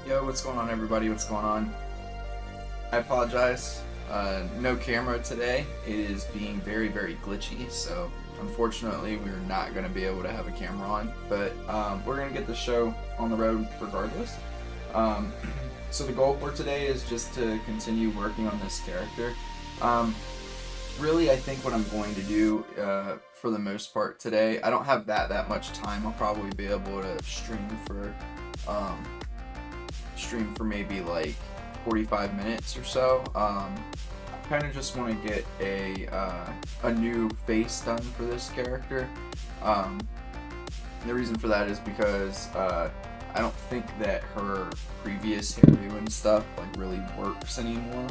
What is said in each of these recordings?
Yo, what's going on, everybody? What's going on? I apologize. No camera today. It is being very, very glitchy, so unfortunately we're not going to be able to have a camera on, but we're going to get the show on the road regardless. So the goal for today is just to continue working on this character. Really, I think what I'm going to do for the most part today, I don't have that much time. I'll probably be able to stream for maybe like 45 minutes or so. I kind of just want to get a new face done for this character. The reason for that is because I don't think that her previous hairdo and stuff like really works anymore.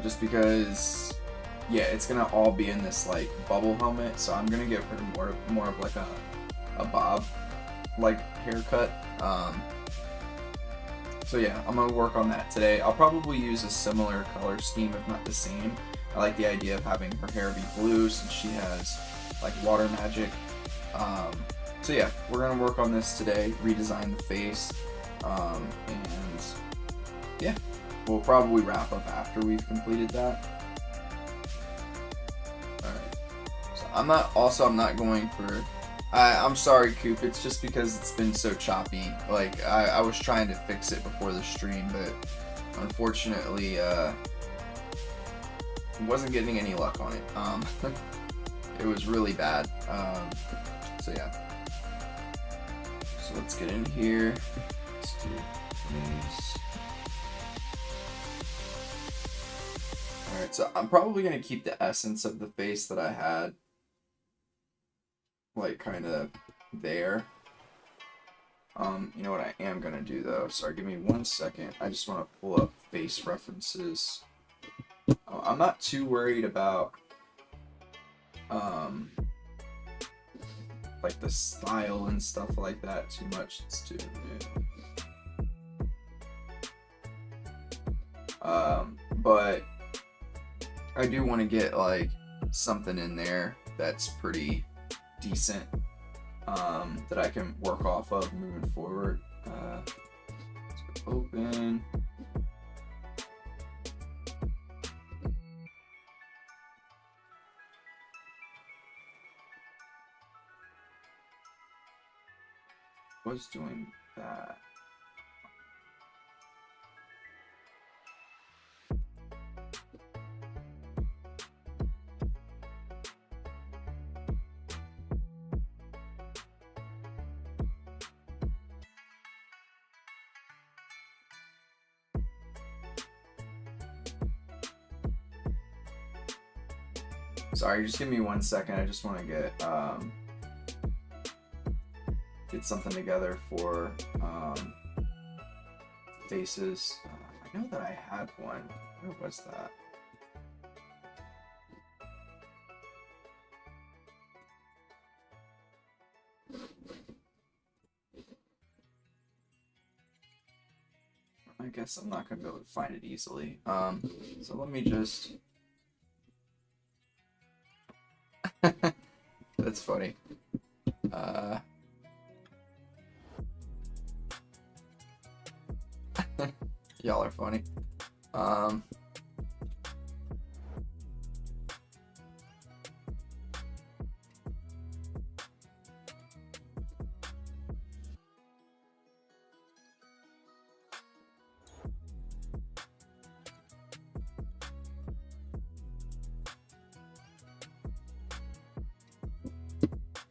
Just because, yeah, it's gonna all be in this like bubble helmet, so I'm gonna give her more of like a bob like haircut. So yeah, I'm gonna work on that today. I'll probably use a similar color scheme, if not the same. I like the idea of having her hair be blue since she has like water magic. So yeah, we're gonna work on this today, redesign the face, and yeah, we'll probably wrap up after we've completed that. Alright, so I'm not going for, I'm sorry, Coop, it's just because it's been so choppy. Like, I was trying to fix it before the stream, but unfortunately, wasn't getting any luck on it. It was really bad. So yeah. So let's get in here. Let's do this. Alright, so I'm probably going to keep the essence of the face that I had, like, kind of there. You know what I am going to do, though? Sorry, give me 1 second. I just want to pull up face references. I'm not too worried about, like, the style and stuff like that too much. It's too new. But I do want to get, like, something in there that's pretty decent, that I can work off of moving forward. Let's open. Was doing that. Sorry, just give me 1 second. I just want to get something together for faces. I know that I had one. Where was that? I guess I'm not gonna be able to find it easily. So let me just. That's funny. Y'all are funny.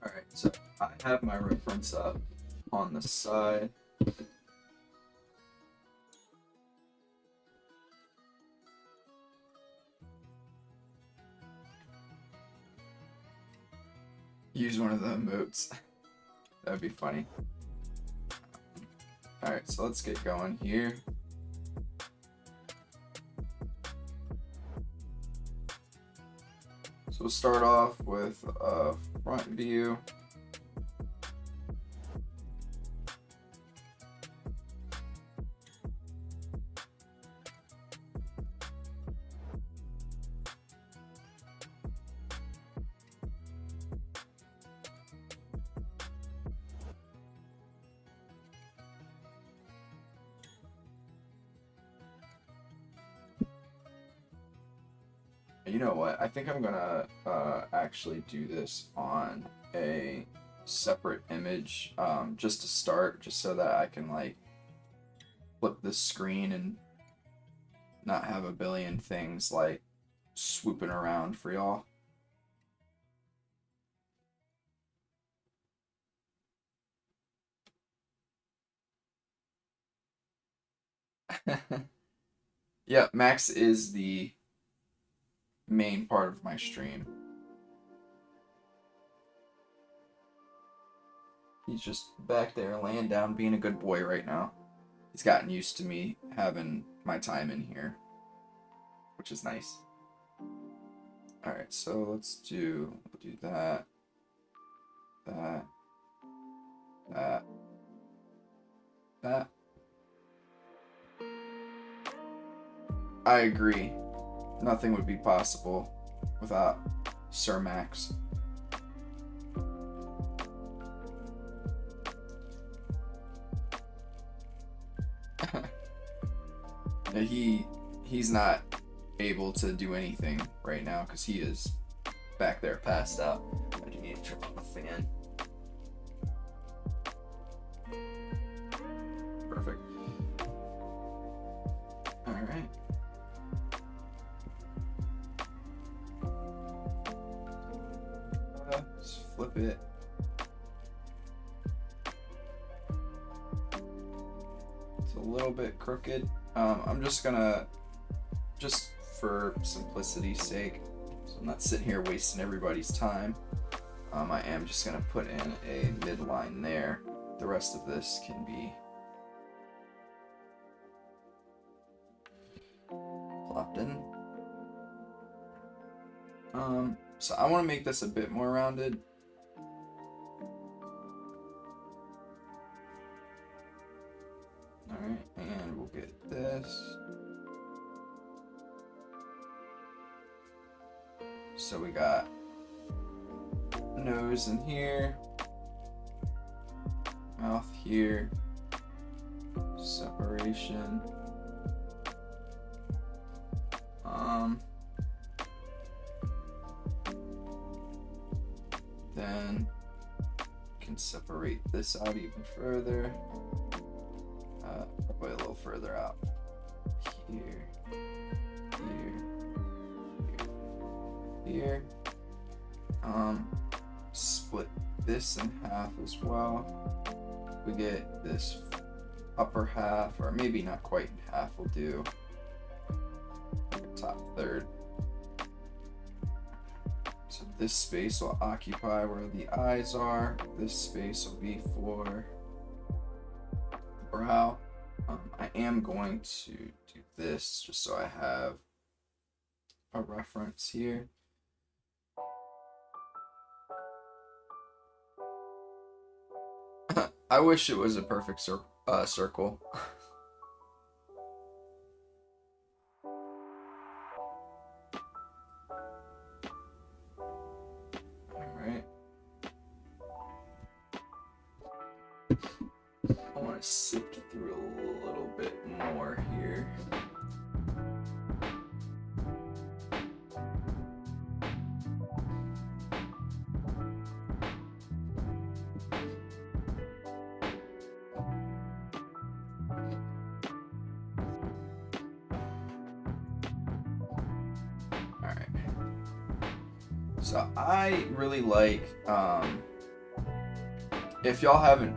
Alright, so I have my reference up on the side. Use one of the emotes. That'd be funny. Alright, so let's get going here. So we'll start off with a front view. You know what? I think I'm gonna actually do this on a separate image, just to start, just so that I can like flip the screen and not have a billion things like swooping around for y'all. Yeah, Max is the main part of my stream. He's just back there laying down, being a good boy right now. He's gotten used to me having my time in here, which is nice. Alright, so we'll do that, that, that. I agree. Nothing would be possible without Sir Max. He's not able to do anything right now because he is back there passed out. I do need to turn on the fan. Perfect. Alright. Let's flip it. It's a little bit crooked. I'm just gonna, just for simplicity's sake, so I'm not sitting here wasting everybody's time, I am just gonna put in a midline there. The rest of this can be plopped in. So I want to make this a bit more rounded. Alright, and we'll get this. So we got nose in here, mouth here, separation. Then can separate this out even further. Probably a little further out. Here, here. Split this in half as well. We get this upper half, or maybe not quite in half, we'll do top third. So this space will occupy where the eyes are. This space will be for the brow. I am going to do this just so I have a reference here. I wish it was a perfect circle. Alright. I want to sift through a little bit more here. So I really like, if y'all haven't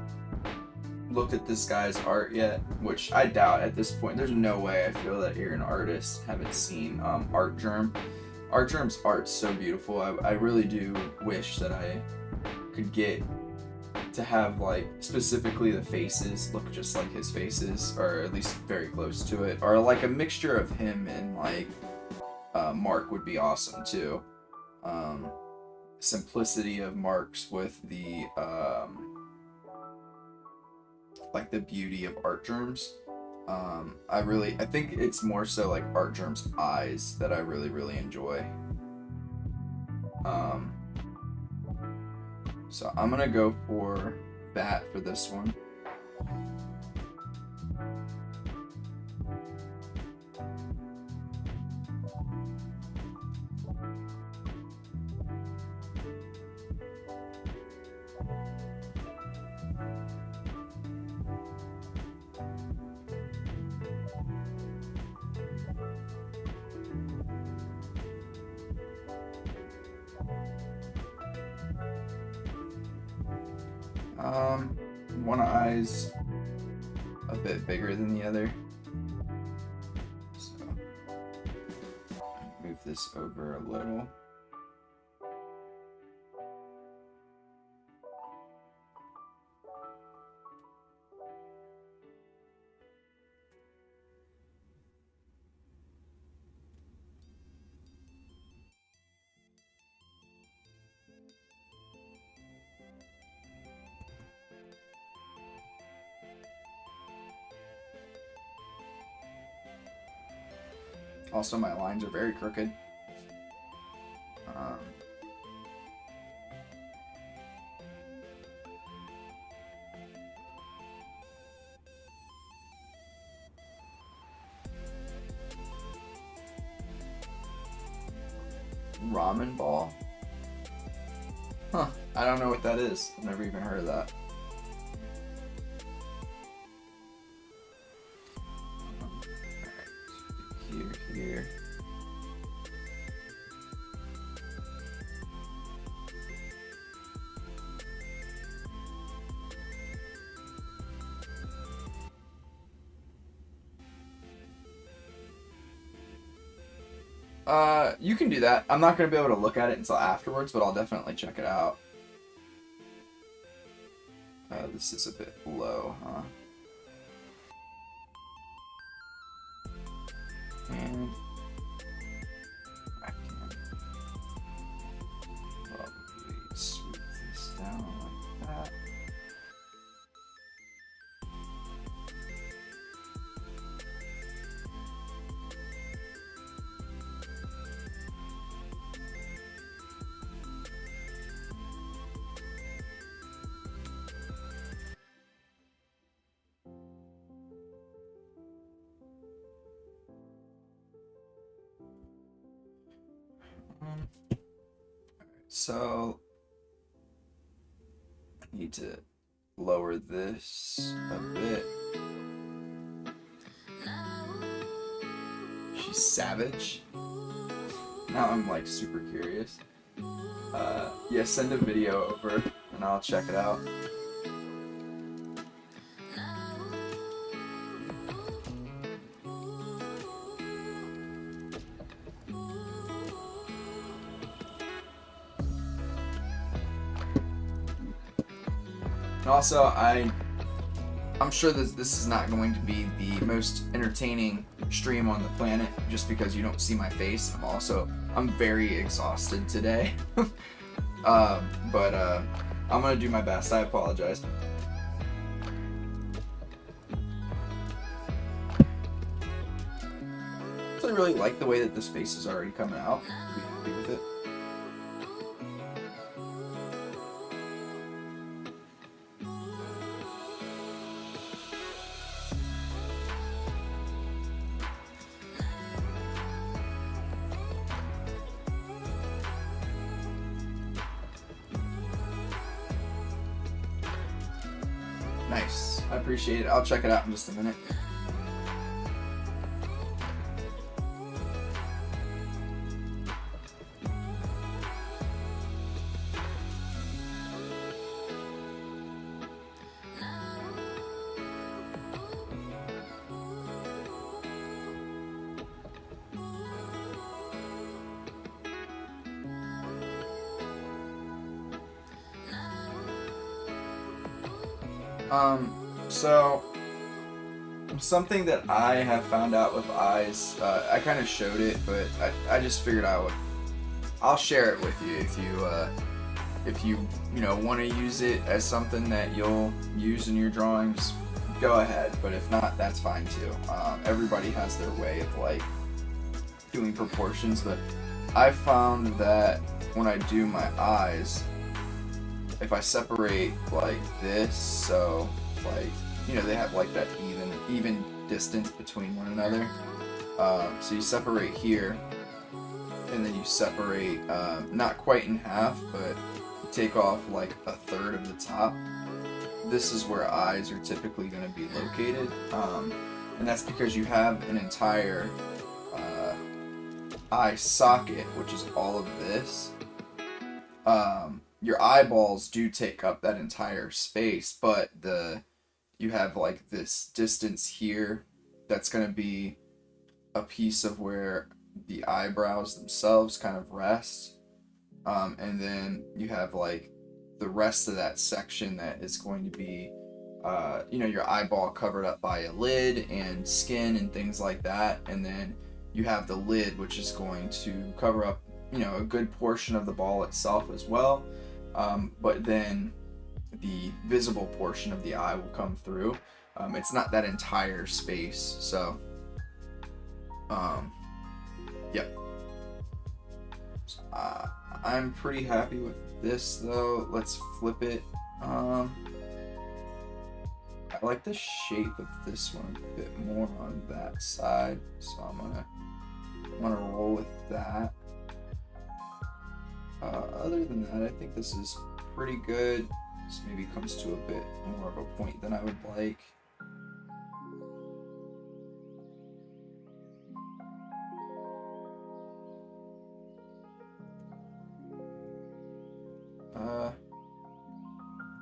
looked at this guy's art yet, which I doubt at this point, there's no way I feel that you're an artist, haven't seen Artgerm. Artgerm's art's so beautiful. I really do wish that I could get to have like specifically the faces look just like his faces, or at least very close to it, or like a mixture of him and like Mark would be awesome too. Simplicity of Mark's with the like the beauty of Artgerm's. I think it's more so like Artgerm's eyes that I really enjoy. So I'm gonna go for that for this one. One eye's a bit bigger than the other. So move this over a little. Also, my lines are very crooked. Ramen ball? Huh, I don't know what that is. I've never even heard of that. Here. You can do that. I'm not going to be able to look at it until afterwards, but I'll definitely check it out. This is a bit low, huh? And I can probably swoop this down like that. So I need to lower this a bit. She's savage. Now I'm like super curious. Yeah, send a video over and I'll check it out. And also, I'm sure that this is not going to be the most entertaining stream on the planet, just because you don't see my face. I'm very exhausted today. But I'm gonna do my best. I apologize. So I really like the way that this face is already coming out. I'm happy with it. Nice. I appreciate it. I'll check it out in just a minute. So something that I have found out with eyes, I kind of showed it, but I just figured I'll share it with you if you want to use it as something that you'll use in your drawings, go ahead. But if not, that's fine too. Everybody has their way of like doing proportions, but I found that when I do my eyes, if I separate like this, so like, they have like that even distance between one another. So you separate here, and then you separate not quite in half, but you take off like a third of the top. This is where eyes are typically going to be located, and that's because you have an entire eye socket, which is all of this. your eyeballs do take up that entire space, but you have like this distance here that's going to be a piece of where the eyebrows themselves kind of rest, and then you have like the rest of that section that is going to be your eyeball covered up by a lid and skin and things like that, and then you have the lid, which is going to cover up a good portion of the ball itself as well, but then the visible portion of the eye will come through. It's not that entire space, so yep. I'm pretty happy with this though. Let's flip it. I like the shape of this one a bit more on that side, so I'm gonna roll with that. Other than that, I think this is pretty good. This maybe comes to a bit more of a point than I would like.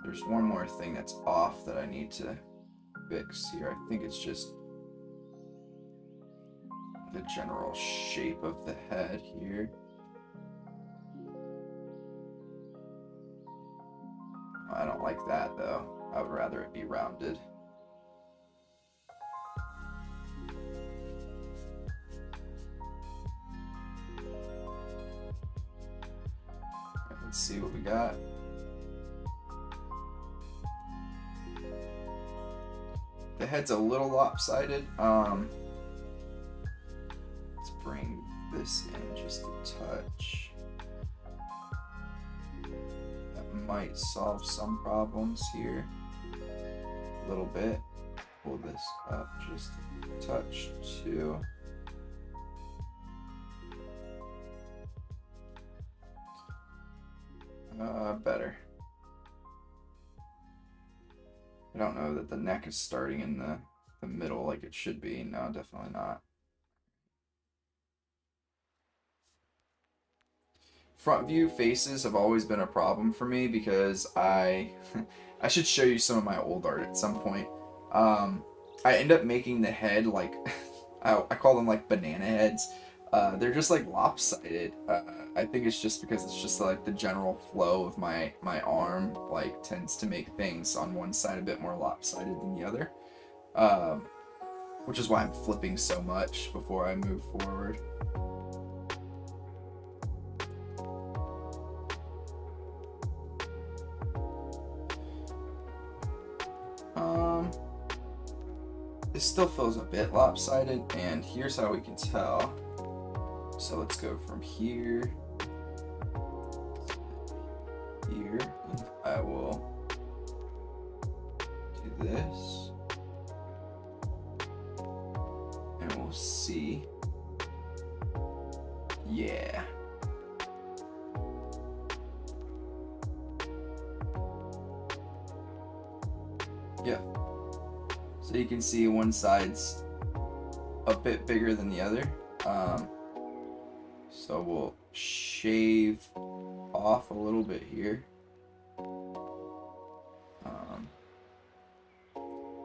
There's one more thing that's off that I need to fix here. I think it's just the general shape of the head here. I don't like that though. I would rather it be rounded. Let's see what we got. The head's a little lopsided. Let's bring this in just a touch. That might solve some problems here. A little bit. Pull this up just a touch too. Better. I don't know that the neck is starting in the middle like it should be. No, definitely not. Front view faces have always been a problem for me because I should show you some of my old art at some point. I end up making the head like I call them like banana heads. They're just like lopsided. I think it's just because it's just like the general flow of my arm like tends to make things on one side a bit more lopsided than the other, which is why I'm flipping so much before I move forward. This still feels a bit lopsided, and here's how we can tell. So let's go from here, here, and I will do this, and we'll see. Yeah. Yeah. So you can see one side's a bit bigger than the other. So we'll shave off a little bit here.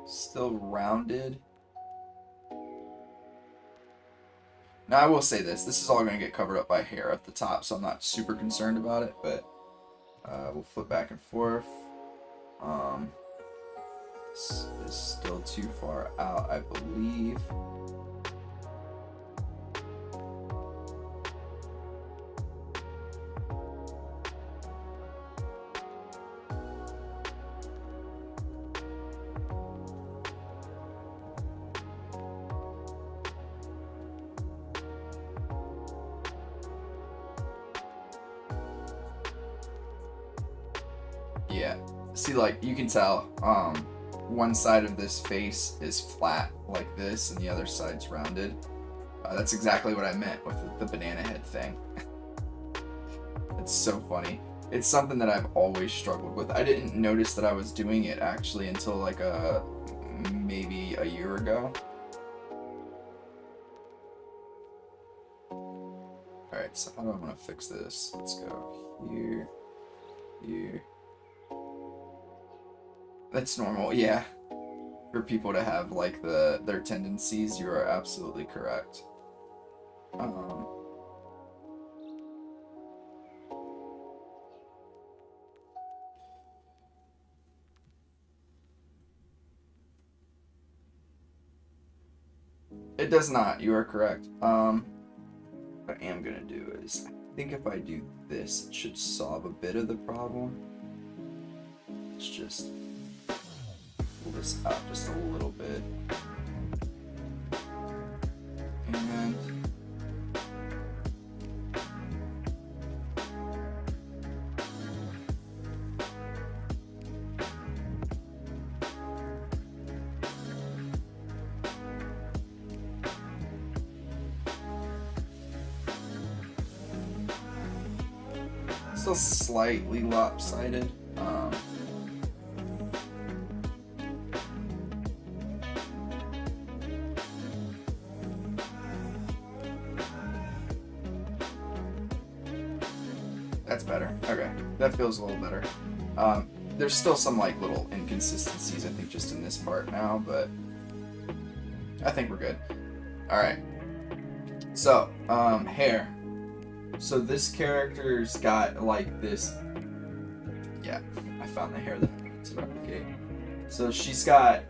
Still rounded. Now I will say this is all going to get covered up by hair at the top, so I'm not super concerned about it, but we'll flip back and forth. This is still too far out, I believe. Yeah, see, like, you can tell, one side of this face is flat like this and the other side's rounded. That's exactly what I meant with the banana head thing. It's so funny. It's something that I've always struggled with. I didn't notice that I was doing it actually until like maybe a year ago. Alright, so how do I want to fix this? Let's go here. here. That's normal, yeah. For people to have like their tendencies, you are absolutely correct. It does not. You are correct. What I am gonna do is, I think if I do this, it should solve a bit of the problem. Let's just pull this out just a little bit. And still slightly lopsided. That's better. Okay, that feels a little better. There's still some like little inconsistencies, I think, just in this part now, but I think we're good. All right. So, hair. So this character's got like this. Yeah, I found the hair to replicate. So she's got,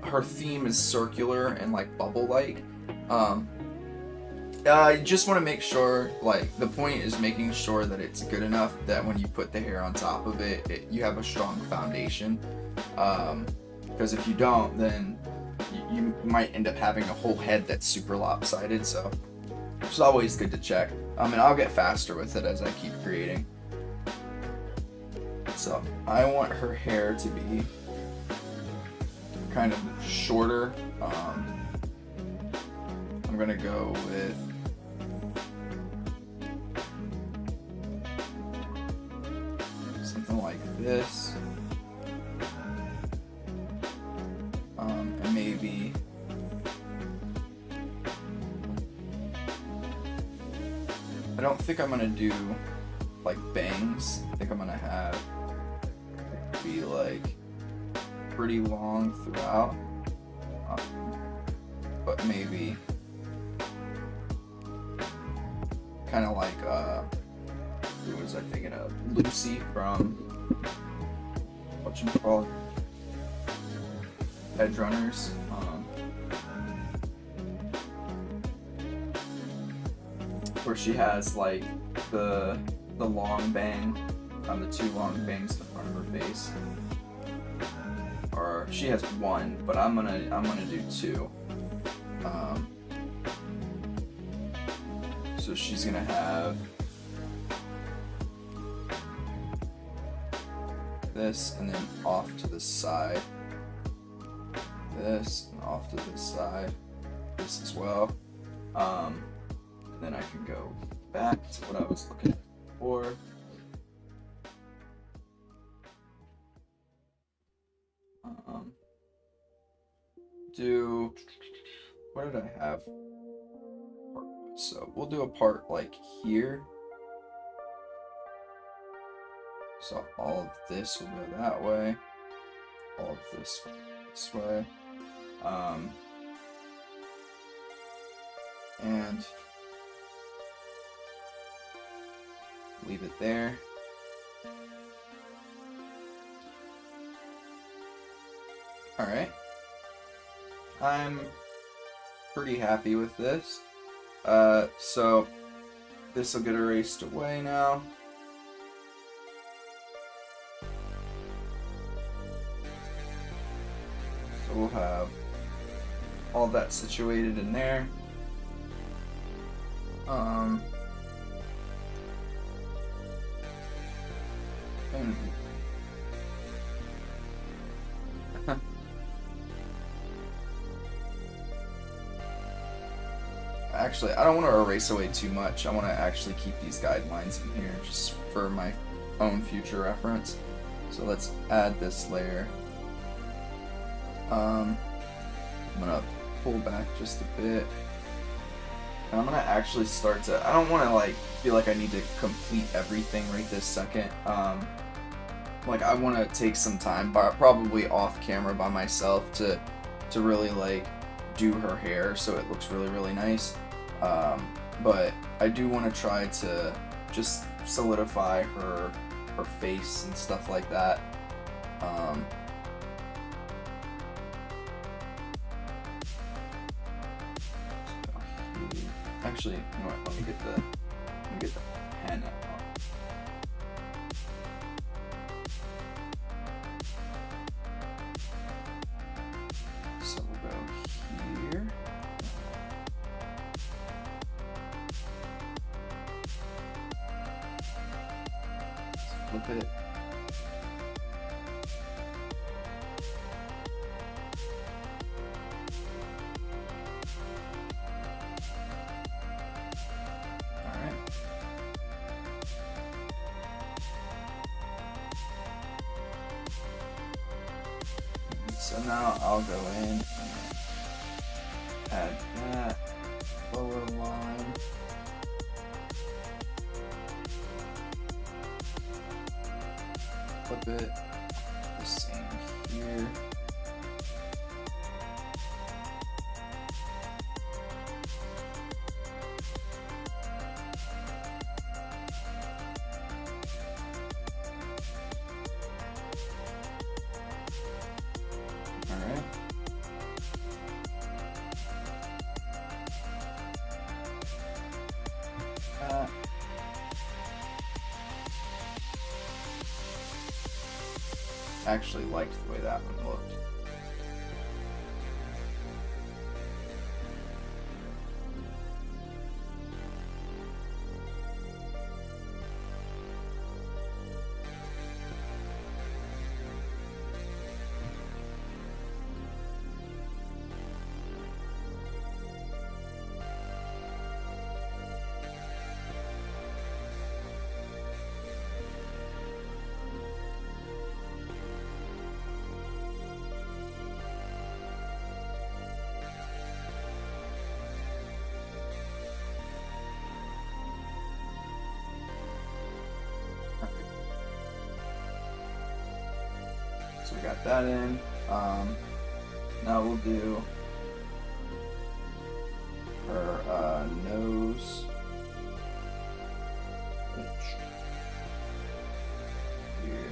her theme is circular and like bubble-like. I just want to make sure, like, the point is making sure that it's good enough that when you put the hair on top of it, you have a strong foundation. Because if you don't, then you might end up having a whole head that's super lopsided. So it's always good to check. And I'll get faster with it as I keep creating. So I want her hair to be kind of shorter. I'm gonna go with something like this. And maybe I don't think I'm gonna do like bangs. I think I'm gonna have it be like pretty long throughout, but maybe kind of like who was I thinking of? Lucy from whatchamacallit, Edge Runners. Where she has like the long bang on the two long bangs in the front of her face, or she has one, but I'm gonna do two. So she's gonna have this, and then off to the side, this, and off to the side, this as well. And then I can go back to what I was looking for. What did I have? So we'll do a part like here. So all of this will go that way. All of this way. And leave it there. All right. I'm pretty happy with this. So this will get erased away now. So we'll have all that situated in there. And actually, I don't want to erase away too much. I want to actually keep these guidelines in here just for my own future reference. So let's add this layer. I'm gonna pull back just a bit. And I'm gonna actually start to, I don't want to like feel like I need to complete everything right this second. like I want to take some time, probably off camera by myself, to really like do her hair so it looks really, really nice. But I do want to try to just solidify her face and stuff like that. Actually, you know what? Let me get the pen out. So we'll go here. Let's flip it. So now I'll go in and add that lower line. Flip it, the same here. Actually liked the way that one looked. So we got that in. Now we'll do her nose. Here.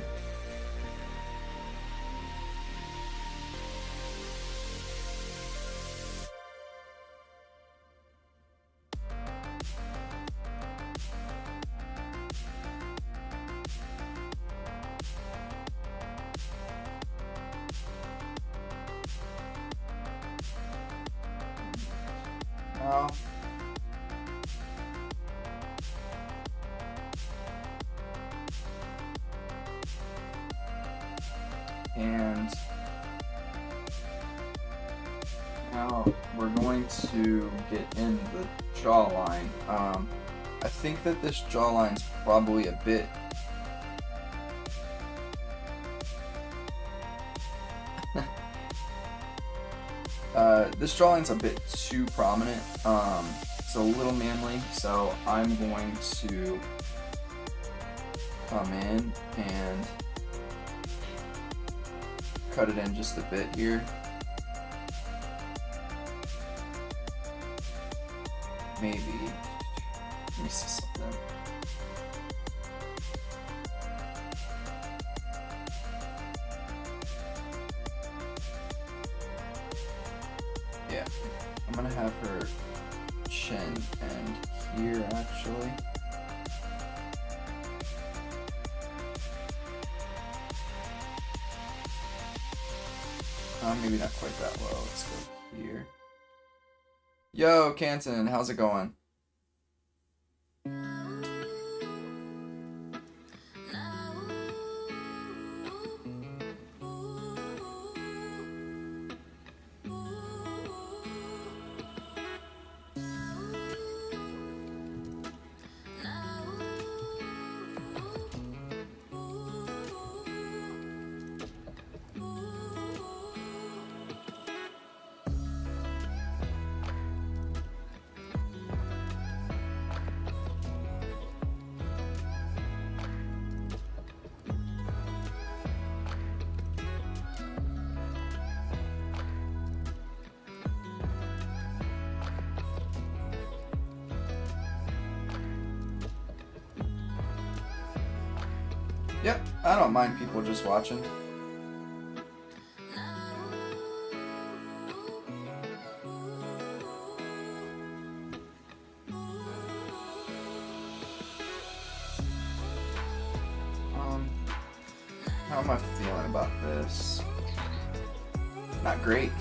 Now, and now we're going to get in the jawline. I think that this jawline's probably a bit this jawline's a bit too prominent. It's a little manly, so I'm going to come in and cut it in just a bit here. Maybe, let me see something. Yeah, I'm gonna have her chin end here actually. Maybe not quite that low. Let's go here. Yo, Canton, how's it going? Yep, I don't mind people just watching. How am I feeling about this? Not great.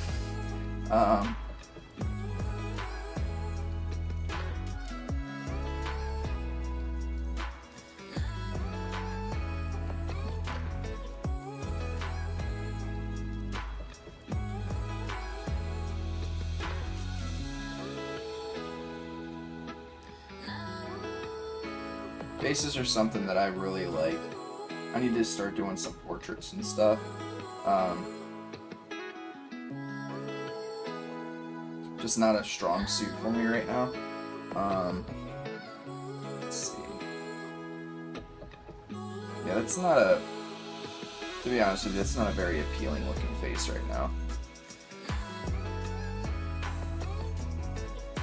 Faces are something that I really like. I need to start doing some portraits and stuff. Just not a strong suit for me right now. Let's see. Yeah, that's not a... To be honest with you, that's not a very appealing looking face right now.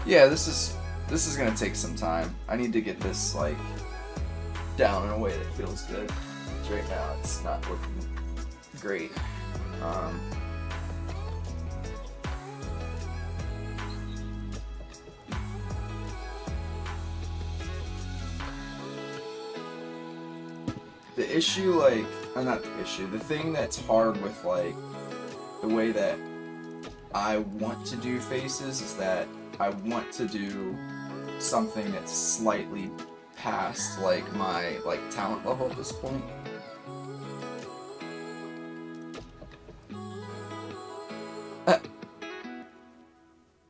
Yeah, this is gonna take some time. I need to get this like down in a way that feels good. 'Cause right now it's not looking great. The issue, like, not the issue, the thing that's hard with like the way that I want to do faces is that I want to do something that's slightly past like my talent level at this point.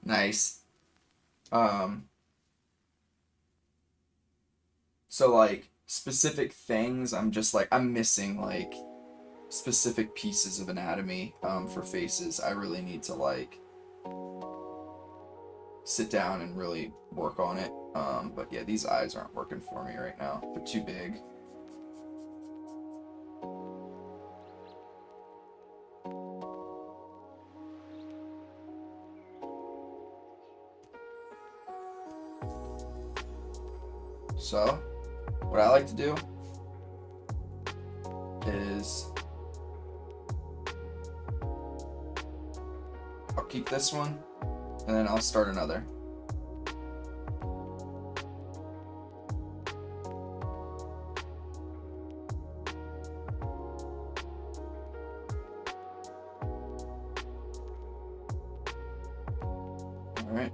Nice. So like specific things, I'm just like I'm missing like specific pieces of anatomy for faces. I really need to like sit down and really work on it. But yeah, these eyes aren't working for me right now. They're too big. So, what I like to do is I'll keep this one and then I'll start another. All right.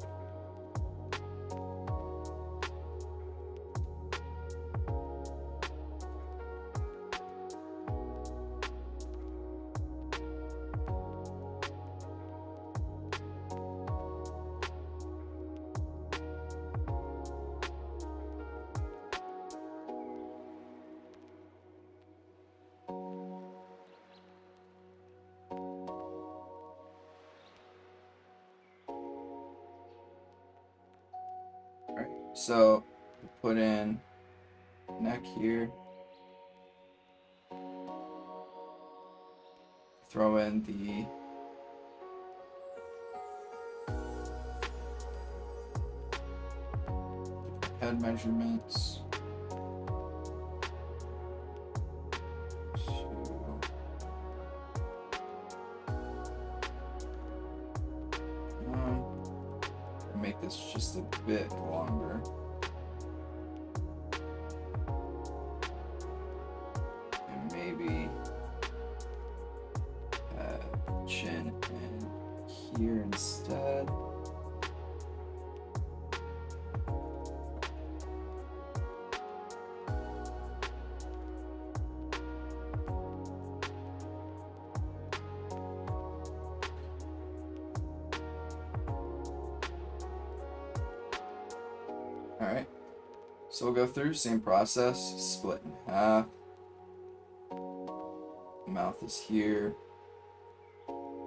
Alright, so put in neck here. Throw in the head measurements. Make this just a bit longer. And maybe chin in here instead. Alright, so we'll go through, same process, split in half. Mouth is here,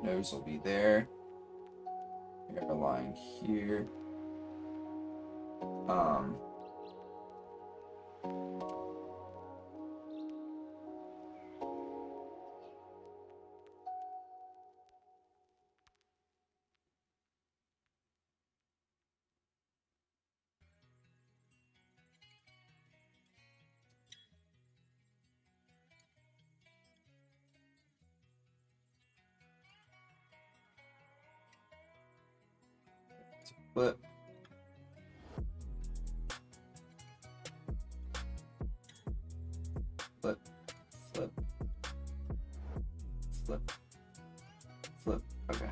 nose will be there, hairline here. flip, flip, flip, flip, flip. Okay.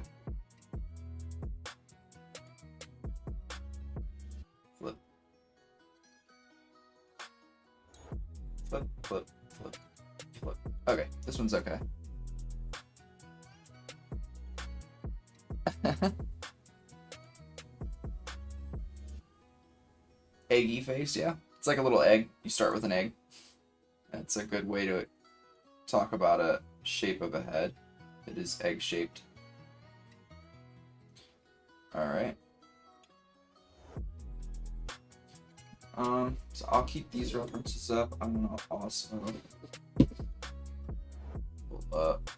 Flip, flip, flip, flip, flip. Okay, this one's okay. Eggy face, yeah. It's like a little egg. You start with an egg. That's a good way to talk about a shape of a head. It is egg-shaped. Alright. So I'll keep these references up. I'm gonna also pull up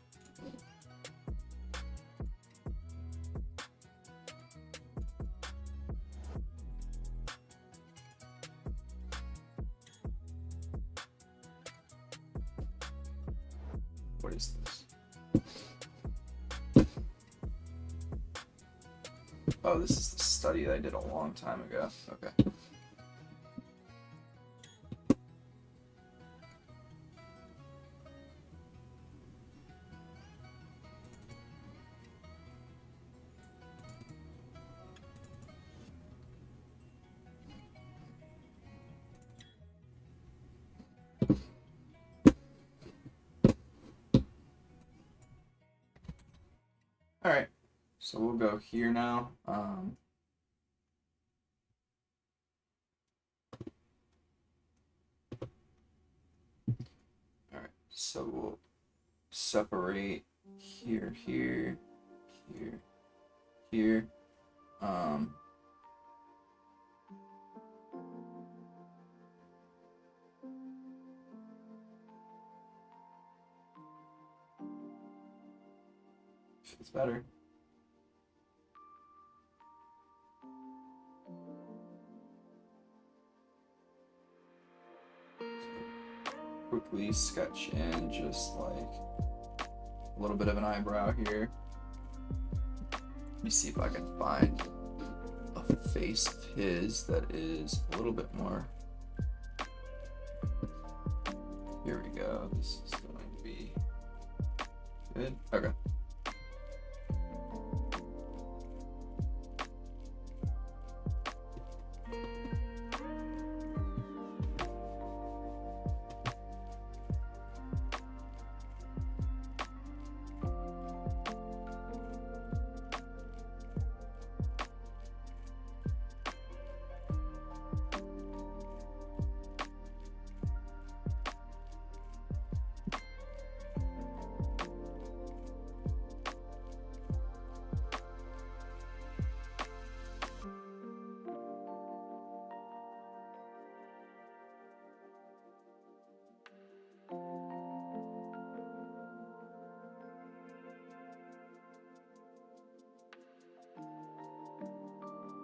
what is this? Oh, this is the study that I did a long time ago. Okay. Alright, so we'll go here now. Alright, so we'll separate here, here, here, here. It's better. Quickly sketch in just like a little bit of an eyebrow here. Let me see if I can find a face of his that is a little bit more. Here we go. This is going to be good. Okay.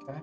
Okay.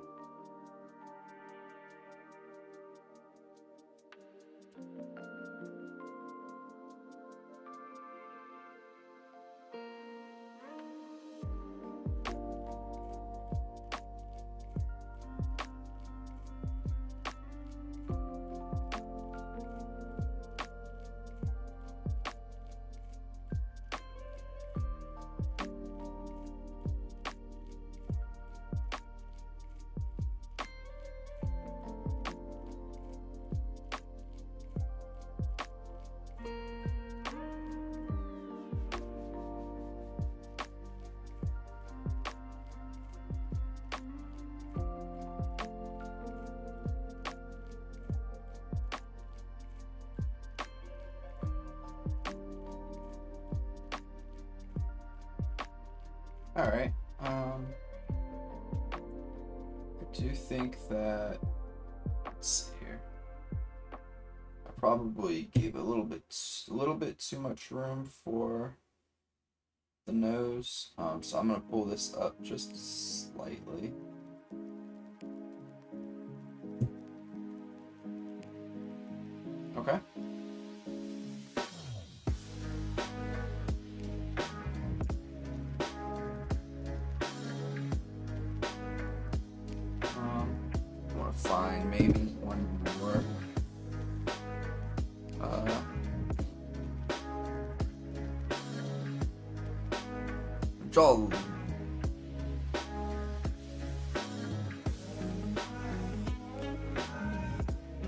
All right. I do think that, let's see here. I probably gave a little bit too much room for the nose. So I'm gonna pull this up just slightly. Okay. fine. Maybe one more. Draw.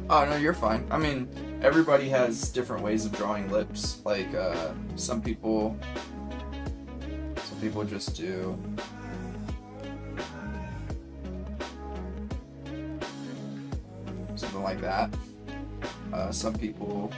Oh no, you're fine. I mean, everybody has different ways of drawing lips. Like some people just do something like that. Some people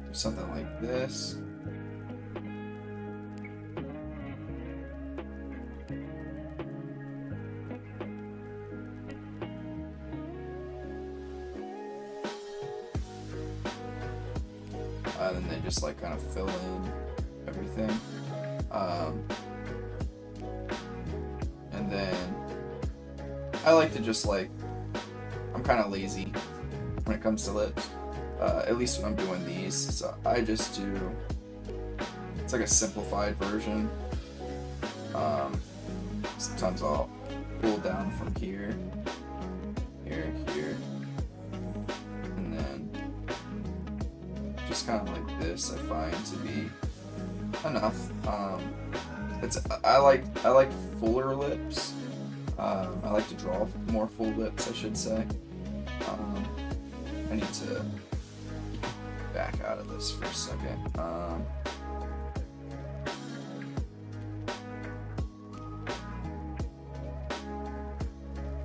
do something like this. And then they just like kind of fill in everything. And then I like to just like, I'm kind of lazy when it comes to lips, at least when I'm doing these. So I just do, it's like a simplified version. Sometimes I'll pull down from here, here, and then just kind of like this I find to be enough. I like fuller lips. I like to draw more full lips, I should say. I need to back out of this for a second.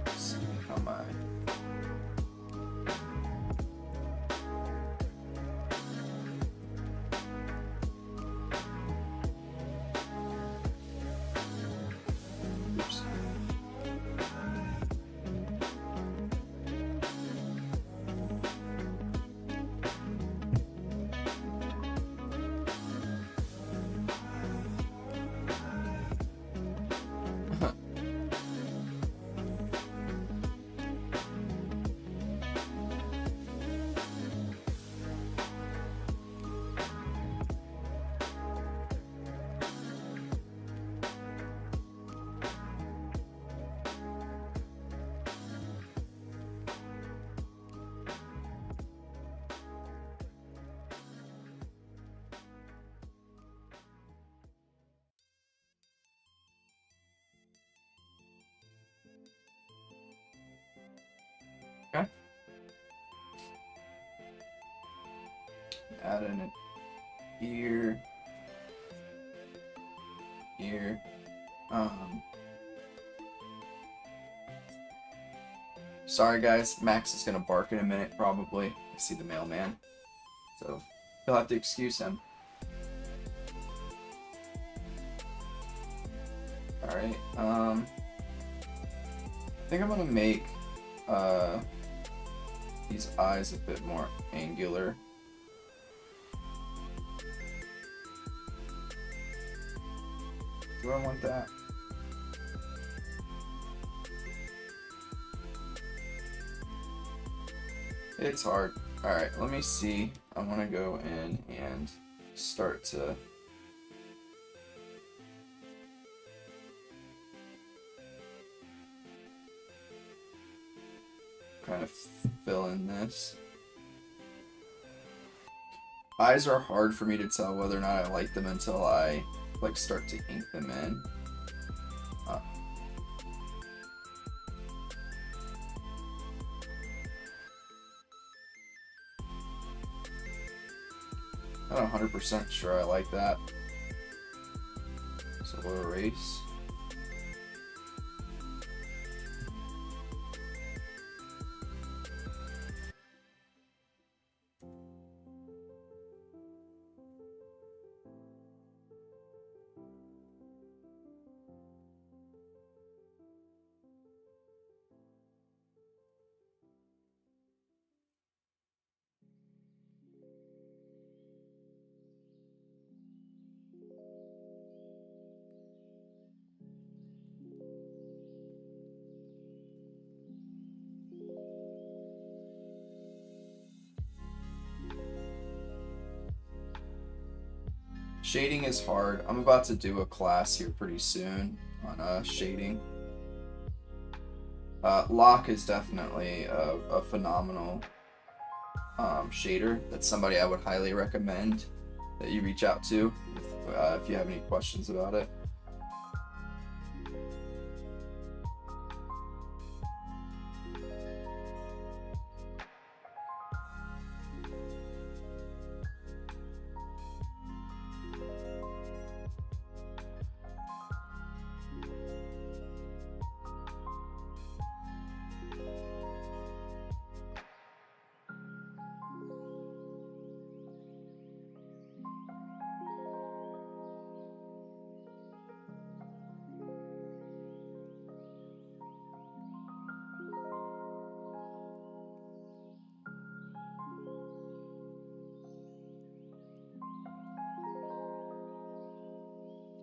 Let's see how my okay. Add in an ear. Sorry guys, Max is gonna bark in a minute probably. I see the mailman, so you'll have to excuse him. Alright, I think I'm gonna make these eyes a bit more angular. Do I want that? It's hard. Alright, let me see. I want to go in and start to kind of fill in this. Eyes are hard for me to tell whether or not I like them until I like start to ink them in. Not 100% sure I like that. So we'll erase. Shading is hard. I'm about to do a class here pretty soon on shading. Lock is definitely a phenomenal shader. That's somebody I would highly recommend that you reach out to if you have any questions about it.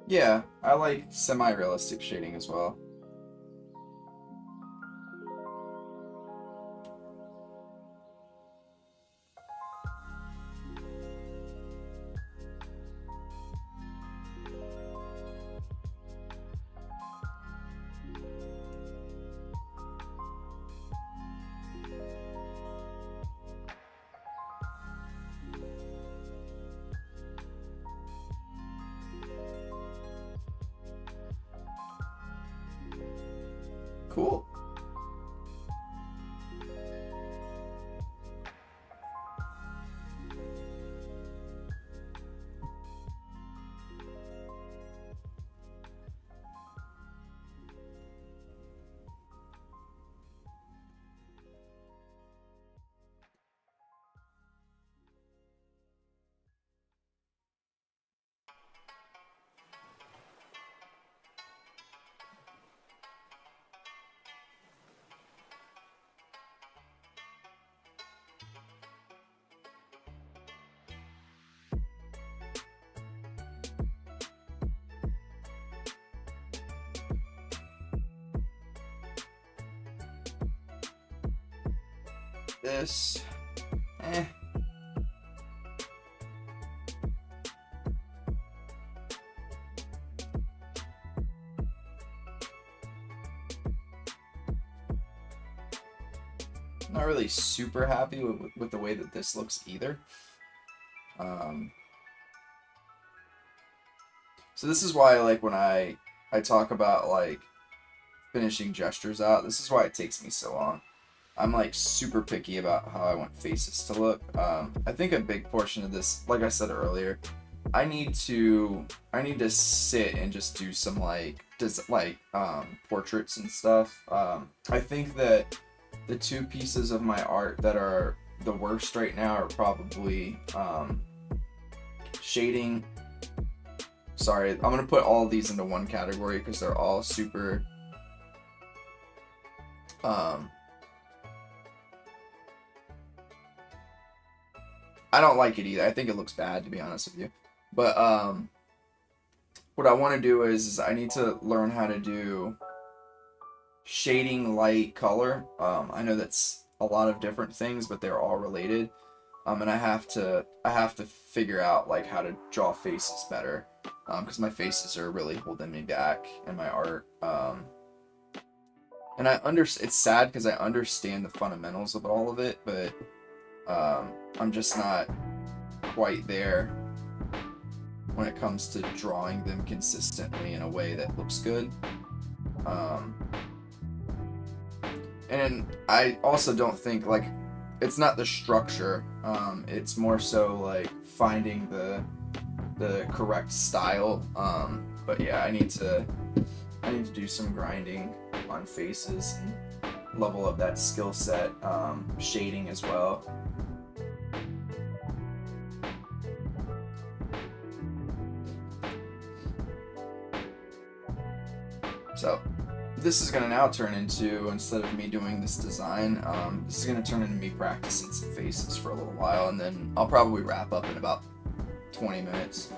Yeah, I like semi-realistic shading as well. Cool. This, not really super happy with the way that this looks either. So this is why, like, when I talk about like finishing gestures out, this is why it takes me so long. I'm like super picky about how I want faces to look. I think a big portion of this, like I said earlier, I need to sit and just do some portraits and stuff. I think that the two pieces of my art that are the worst right now are probably shading. Sorry, I'm gonna put all these into one category because they're all super I don't like it either. I think it looks bad, to be honest with you. But what I want to do is I need to learn how to do shading, light, color. I know that's a lot of different things, but they're all related. And I have to figure out like how to draw faces better, because my faces are really holding me back in my art. And it's sad because I understand the fundamentals of all of it, but I'm just not quite there when it comes to drawing them consistently in a way that looks good. And I also don't think, like, it's not the structure, it's more so like finding the correct style. But yeah, I need to do some grinding on faces and level up that skill set, shading as well. So this is going to now turn into, instead of me doing this design, this is going to turn into me practicing some faces for a little while, and then I'll probably wrap up in about 20 minutes.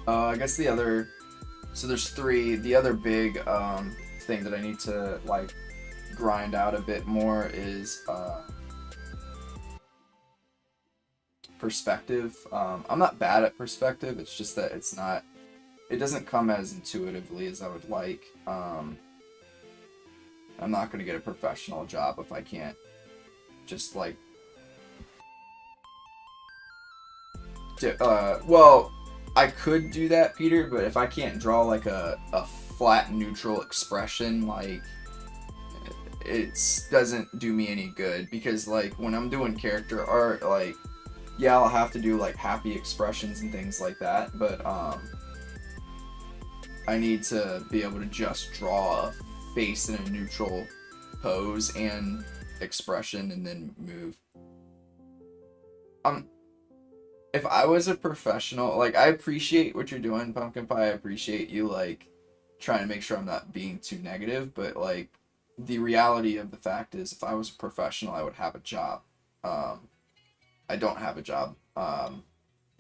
I guess the other, so there's three. The other big thing that I need to like grind out a bit more is perspective. I'm not bad at perspective. It's just that it doesn't come as intuitively as I would like. I'm not gonna get a professional job if I can't just like. Well, I could do that, Peter, but if I can't draw like a flat neutral expression, like it doesn't do me any good, because like when I'm doing character art, like yeah, I'll have to do like happy expressions and things like that, but I need to be able to just draw a face in a neutral pose and expression and then move. If I was a professional, like, I appreciate what you're doing, Pumpkin Pie. I appreciate you, like, trying to make sure I'm not being too negative, but, like, the reality of the fact is, if I was a professional, I would have a job. I don't have a job. And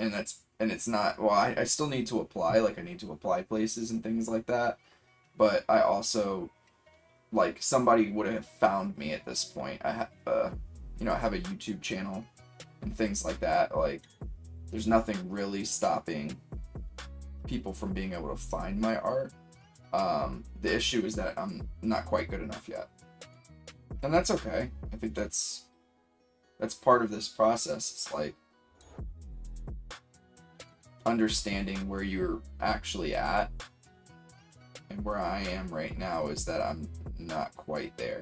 it's not, well, I still need to apply, like, I need to apply places and things like that, but I also, like, somebody would have found me at this point. I have, I have a YouTube channel and things like that, like, there's nothing really stopping people from being able to find my art. The issue is that I'm not quite good enough yet. And that's okay. I think that's part of this process. It's like understanding where you're actually at. And where I am right now is that I'm not quite there.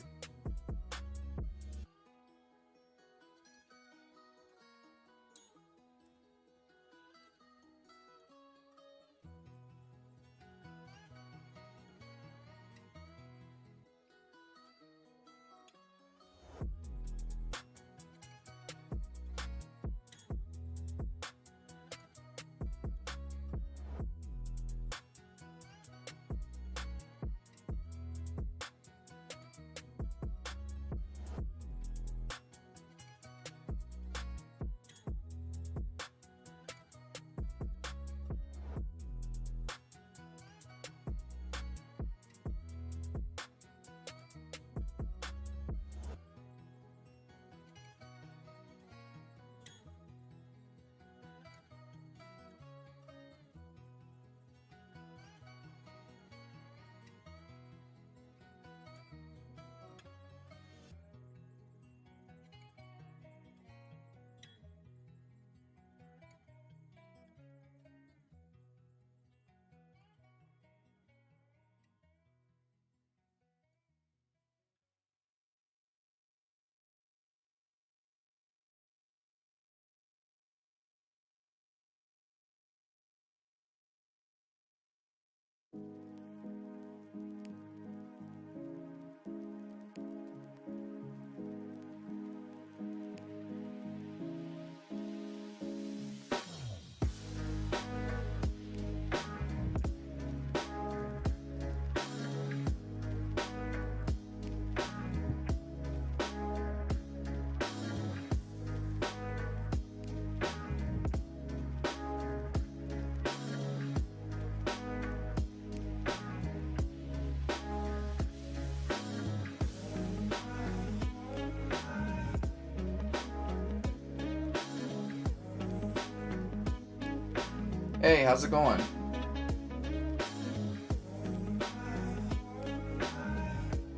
Hey, how's it going?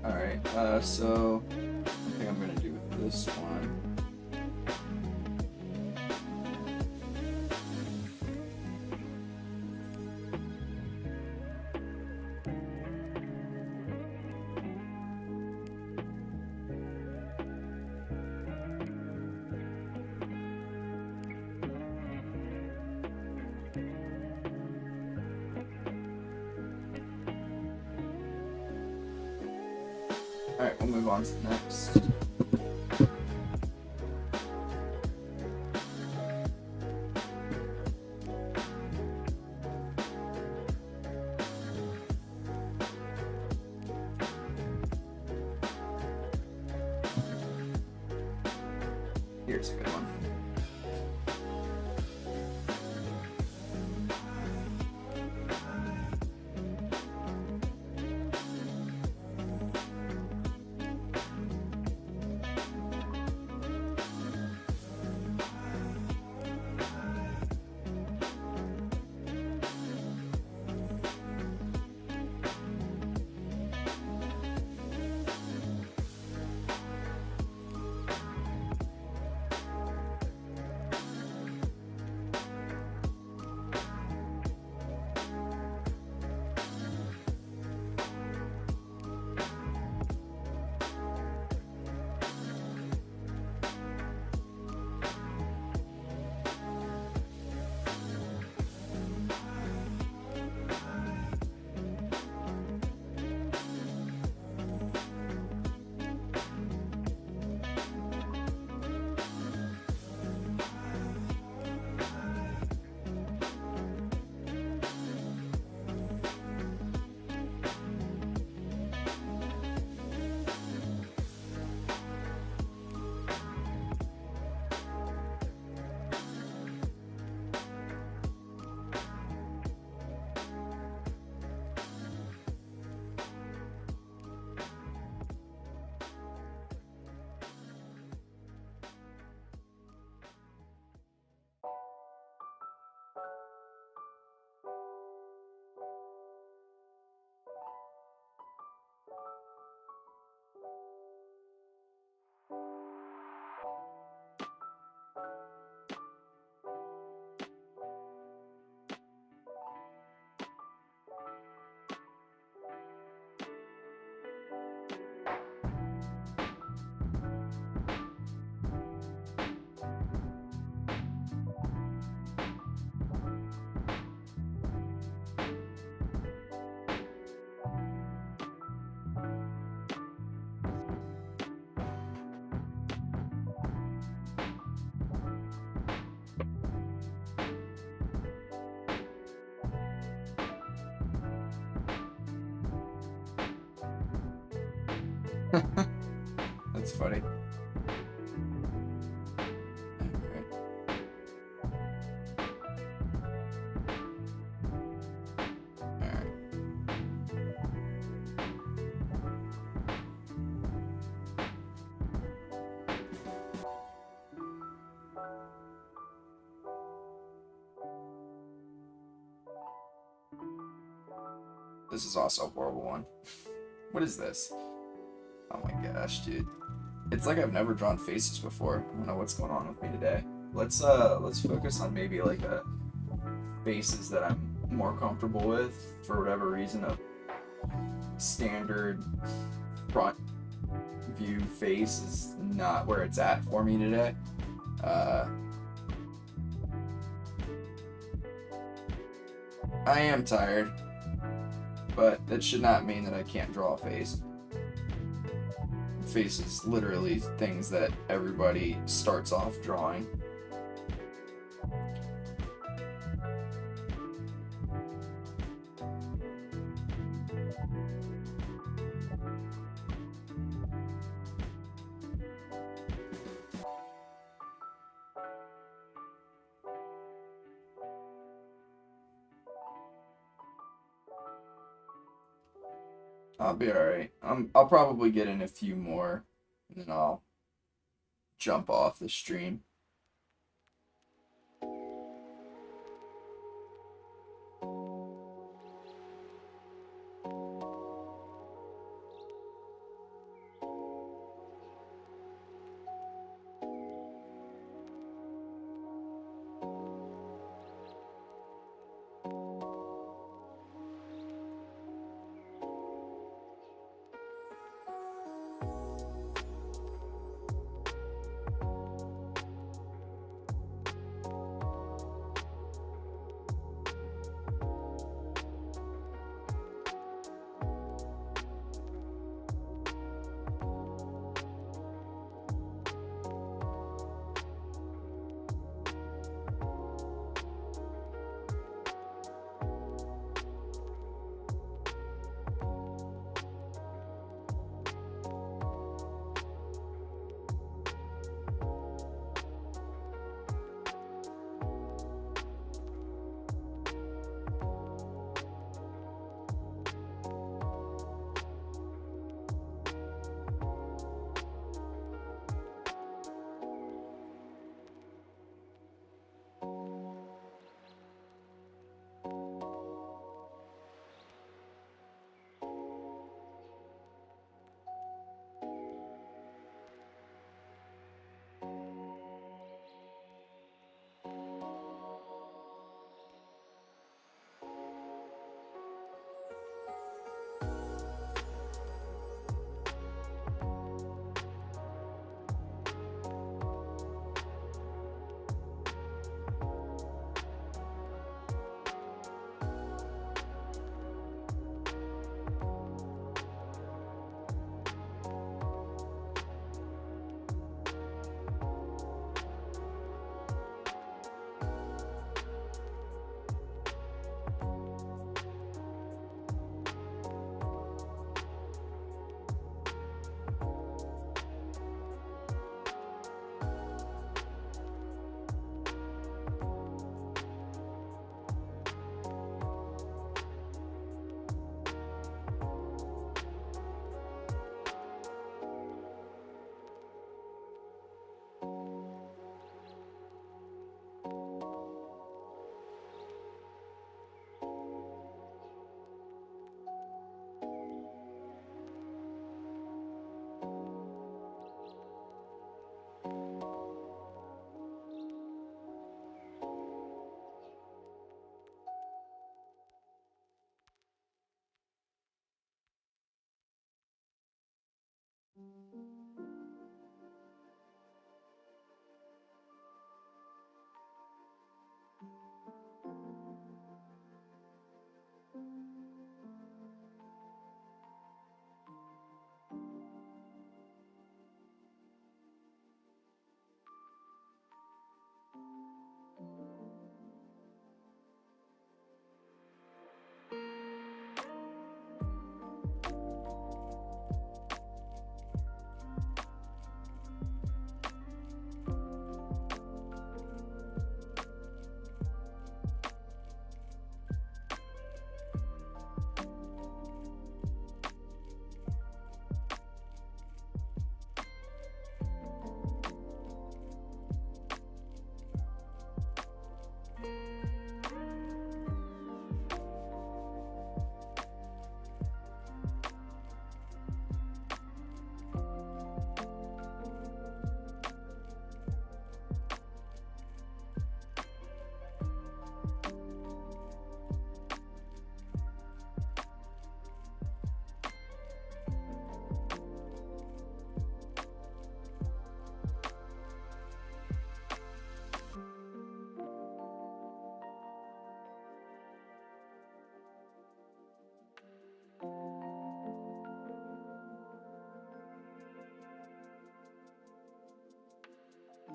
Alright, so I think I'm gonna do this one. Alright, we'll move on to the next. Here's a good one. That's funny. Alright. This is also a horrible one. What is this? Oh my gosh, dude. It's like I've never drawn faces before. I don't know what's going on with me today. Let's focus on maybe like a faces that I'm more comfortable with for whatever reason. A standard front view face is not where it's at for me today. I am tired, but that should not mean that I can't draw a face. Face is literally things that everybody starts off drawing. I'll be alright. I'll probably get in a few more, and then I'll jump off the stream.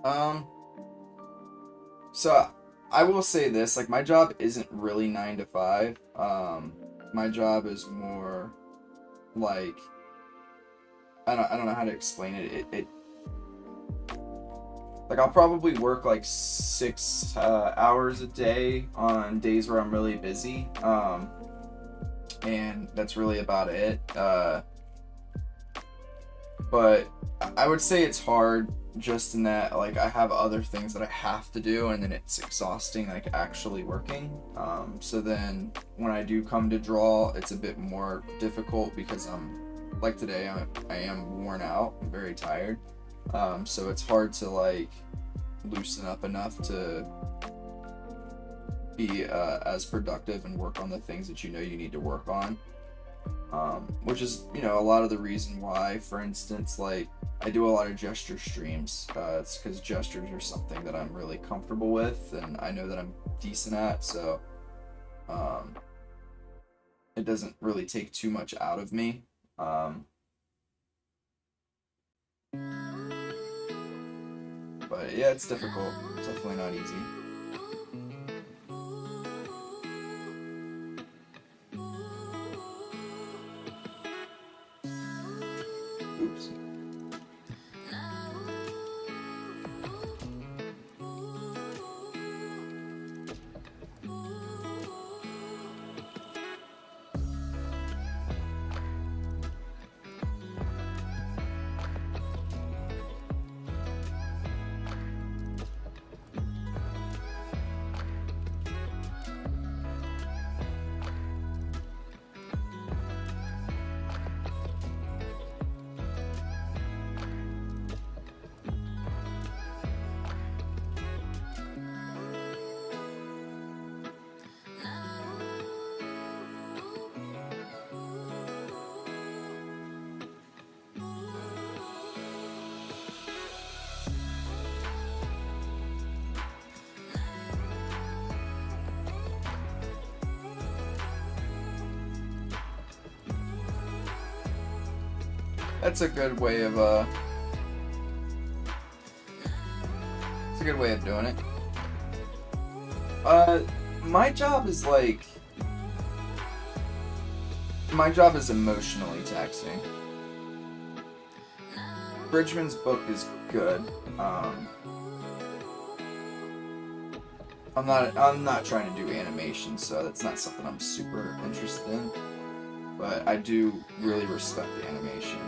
Um, so I will say this, like my job isn't really 9 to 5. My job is more like I don't know how to explain it. It like I'll probably work like 6 hours a day on days where I'm really busy. And that's really about it. But I would say it's hard just in that like I have other things that I have to do, and then it's exhausting like actually working. So then when I do come to draw, it's a bit more difficult because like today I am worn out, I'm very tired. So it's hard to like loosen up enough to be as productive and work on the things that you know you need to work on. Which is, you know, a lot of the reason why, for instance, like I do a lot of gesture streams. It's because gestures are something that I'm really comfortable with and I know that I'm decent at, so it doesn't really take too much out of me. But yeah, it's difficult. It's definitely not easy. Oops. That's a good way of it's a good way of doing it. My job is like my job is emotionally taxing. Bridgman's book is good. I'm not trying to do animation, so that's not something I'm super interested in. But I do really respect the animation.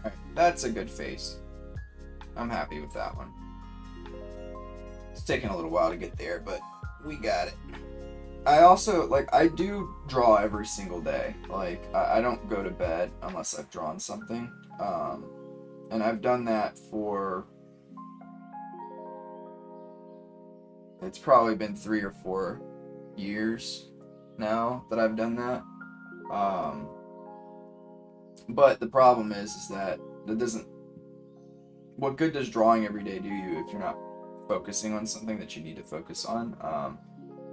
Alright, that's a good face. I'm happy with that one. It's taking a little while to get there, but we got it. I also, like, I do draw every single day. Like, I don't go to bed unless I've drawn something. And I've done that for, it's probably been 3 or 4 years now that I've done that. But the problem is that what good does drawing every day do you if you're not focusing on something that you need to focus on?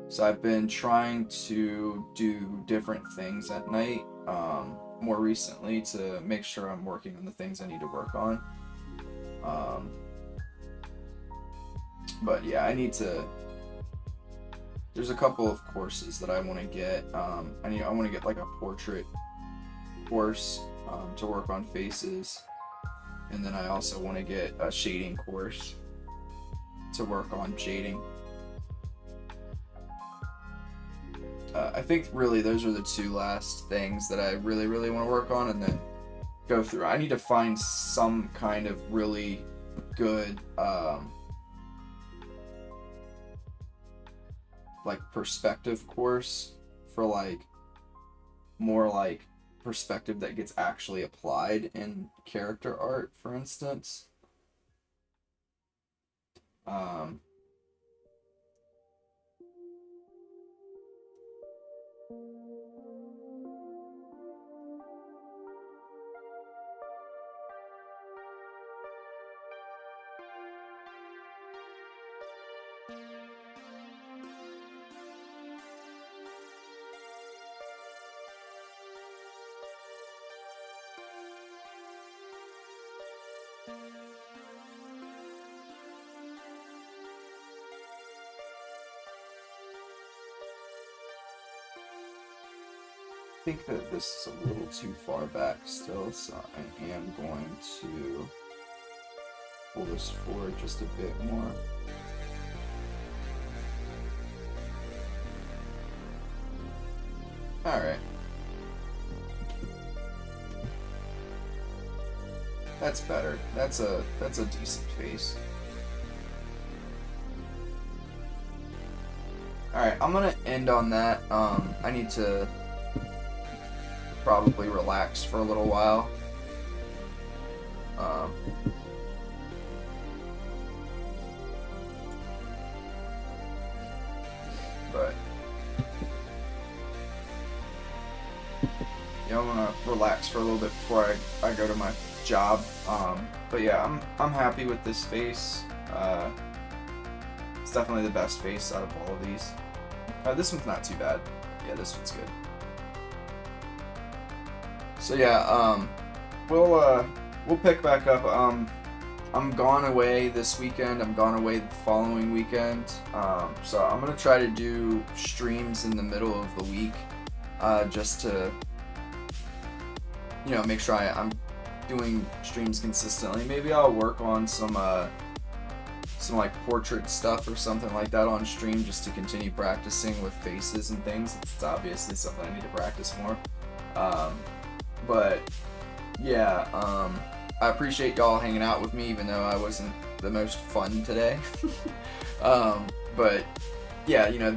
So I've been trying to do different things at night, more recently, to make sure I'm working on the things I need to work on. But yeah, there's a couple of courses that I want to get. I want to get like a portrait course to work on faces, and then I also want to get a shading course to work on shading. I think really those are the 2 last things that I really want to work on, and then go through. I need to find some kind of really good like perspective course for like more like perspective that gets actually applied in character art, for instance. I think that this is a little too far back still, so I am going to pull this forward just a bit more. Alright. That's better. That's a decent face. Alright, I'm gonna end on that. I need to probably relax for a little while. But yeah, I'm gonna relax for a little bit before I go to my job. But yeah, I'm happy with this face. It's definitely the best face out of all of these. This one's not too bad. Yeah, this one's good. So yeah, we'll pick back up. I'm gone away this weekend. I'm gone away the following weekend. So I'm gonna try to do streams in the middle of the week, just to, you know, make sure I'm doing streams consistently. Maybe I'll work on some like portrait stuff or something like that on stream, just to continue practicing with faces and things. It's obviously something I need to practice more. But yeah, I appreciate y'all hanging out with me, even though I wasn't the most fun today. But yeah, you know,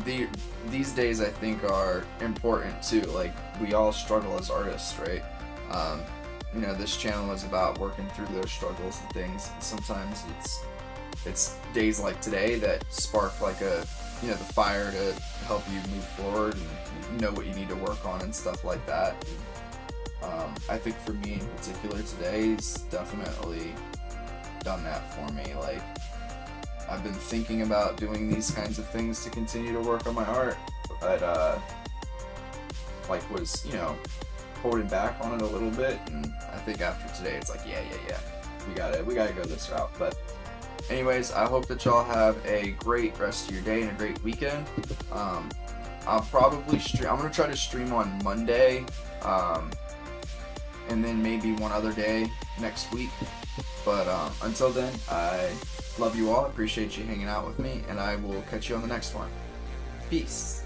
these days I think are important too. Like, we all struggle as artists, right? You know, this channel is about working through those struggles and things. Sometimes it's days like today that spark like the fire to help you move forward and know what you need to work on and stuff like that. I think for me in particular, today's definitely done that for me. Like, I've been thinking about doing these kinds of things to continue to work on my art, but like was, you know, holding back on it a little bit, and I think after today it's like, yeah, we gotta go this route. But anyways, I hope that y'all have a great rest of your day and a great weekend. I'll probably I'm gonna try to stream on Monday, and then maybe one other day next week. But until then, I love you all, appreciate you hanging out with me, and I will catch you on the next one. Peace.